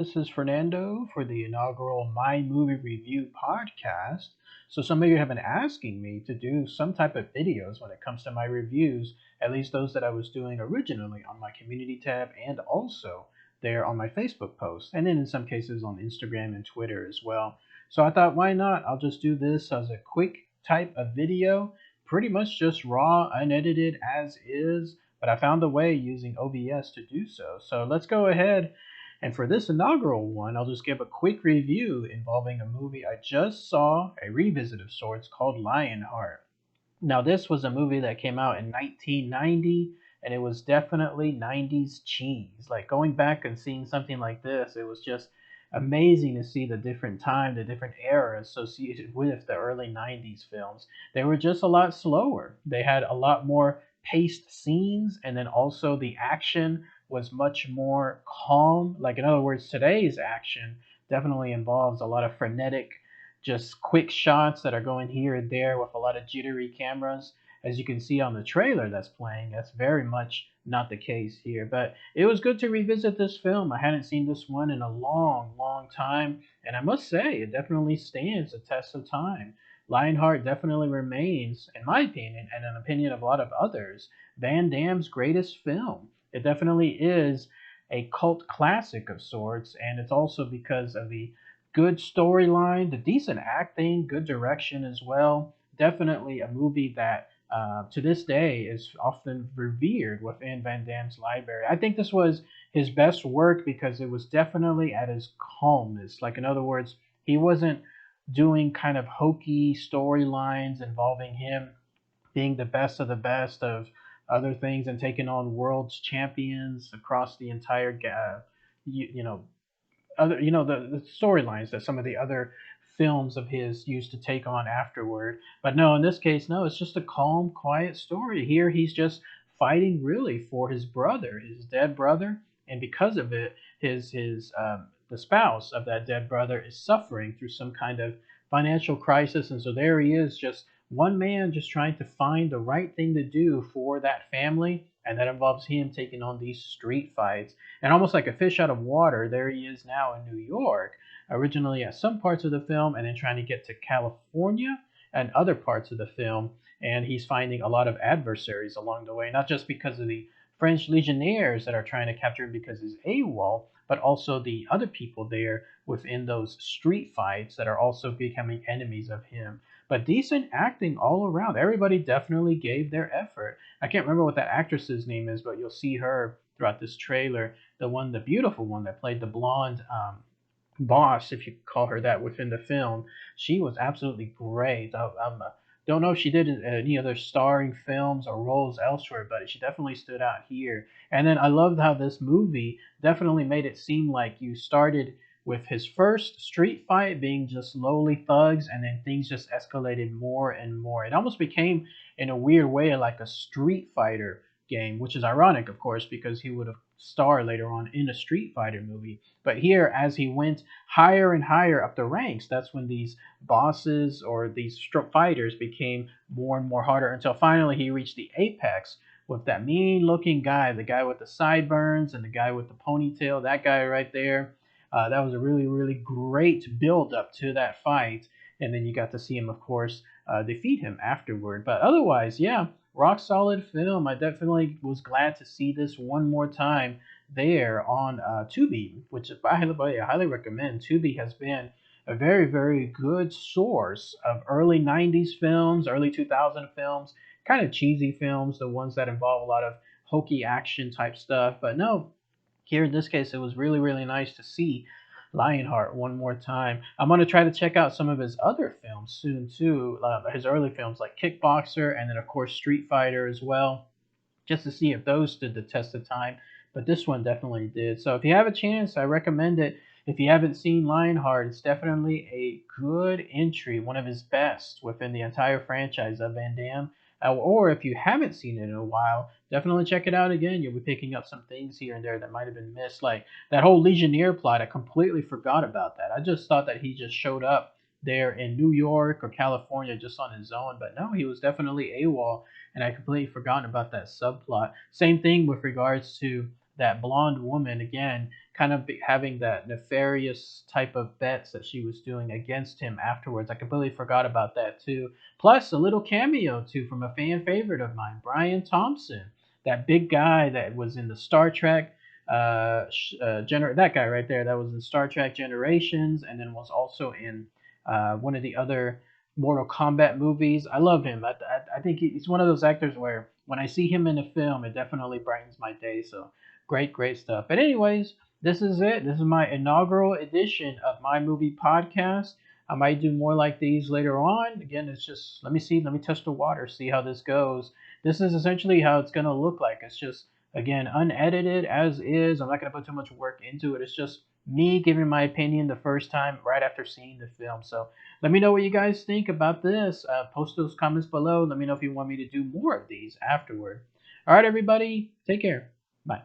This is Fernando for the inaugural My Movie Review podcast. So, some of you have been asking me to do some type of videos when it comes to my reviews, at least those that I was doing originally on my community tab and also there on my Facebook post, and then in some cases on Instagram and Twitter as well. So, I thought, why not? I'll just do this as a quick type of video, pretty much just raw, unedited as is, but I found a way using OBS to do so. So, let's go ahead and for this inaugural one, I'll just give a quick review involving a movie I just saw, a revisit of sorts called Lionheart. Now, this was a movie that came out in 1990, and it was definitely 90s cheese. Like going back and seeing something like this, it was just amazing to see the different time, the different era associated with the early 90s films. They were just a lot slower. They had a lot more paced scenes, and then also the action was much more calm. Like, in other words, today's action definitely involves a lot of frenetic just quick shots that are going here and there with a lot of jittery cameras. As you can see on the trailer that's playing, that's very much not the case here. But it was good to revisit this film. I hadn't seen this one in a long, long time, and I must say, it definitely stands the test of time. Lionheart definitely remains, in my opinion, and an opinion of a lot of others, Van Damme's greatest film. It definitely is a cult classic of sorts, and it's also because of the good storyline, the decent acting, good direction as well. Definitely a movie that to this day is often revered within Van Damme's library. I think this was his best work because it was definitely at his calmness. Like, in other words, he wasn't doing kind of hokey storylines involving him being the best of the best of other things and taking on world's champions across the entire you know other the storylines that some of the other films of his used to take on afterward. But no, in this case, no, it's just a calm, quiet story. Here he's just fighting really for his brother, his dead brother, and because of it, his the spouse of that dead brother is suffering through some kind of financial crisis, and so there he is, just one man just trying to find the right thing to do for that family, and that involves him taking on these street fights and almost like a fish out of water, there he is now in New York, originally at some parts of the film, and then trying to get to California and other parts of the film. And he's finding a lot of adversaries along the way, not just because of the French legionnaires that are trying to capture him because he's AWOL, but also the other people there within those street fights that are also becoming enemies of him. But decent acting all around. Everybody definitely gave their effort. I can't remember what that actress's name is, but you'll see her throughout this trailer, the beautiful one that played the blonde boss, if you call her that, within the film. She was absolutely great. Don't know if she did any other starring films or roles elsewhere, but she definitely stood out here. And then I loved how this movie definitely made it seem like you started with his first street fight being just lowly thugs, and then things just escalated more and more. It almost became, in a weird way, like a Street Fighter game, which is ironic, of course, because he would have starred later on in a Street Fighter movie. But here, as he went higher and higher up the ranks, that's when these bosses or these fighters became more and more harder until finally he reached the apex with that mean looking guy, the guy with the sideburns and the guy with the ponytail, that guy right there. That was a really, really great build up to that fight. And then you got to see him, of course, defeat him afterward. But otherwise, yeah, rock solid film. I definitely was glad to see this one more time there on Tubi, which I highly recommend. Tubi has been a very, very good source of early 90s films, early 2000 films, kind of cheesy films, the ones that involve a lot of hokey action type stuff. But no, here in this case, it was really, really nice to see Lionheart one more time. I'm going to try to check out some of his other films soon, too. His early films like Kickboxer and then, of course, Street Fighter as well, just to see if those stood the test of time. But this one definitely did. So if you have a chance, I recommend it. If you haven't seen Lionheart, it's definitely a good entry, one of his best within the entire franchise of Van Damme. Or if you haven't seen it in a while, definitely check it out again. You'll be picking up some things here and there that might have been missed. Like that whole Legionnaire plot, I completely forgot about that. I just thought that he just showed up there in New York or California just on his own. But no, he was definitely AWOL, and I completely forgotten about that subplot. Same thing with regards to that blonde woman again, kind of having that nefarious type of bets that she was doing against him afterwards. I completely forgot about that too. Plus, a little cameo too from a fan favorite of mine, Brian Thompson, that big guy that was in the Star Trek. That guy right there that was in Star Trek Generations, and then was also in one of the other Mortal Kombat movies. I love him. I think he's one of those actors where when I see him in a film, it definitely brightens my day. So great stuff. But anyways, this is it. This is my inaugural edition of my movie podcast. I might do more like these later on. Again, it's just let me test the water, see how this goes. This is essentially how it's gonna look like. It's just again unedited as is. I'm not gonna put too much work into it. It's just me giving my opinion the first time right after seeing the film. So let me know what you guys think about this. Post those comments below. Let me know if you want me to do more of these afterward. All right, everybody, take care. Bye.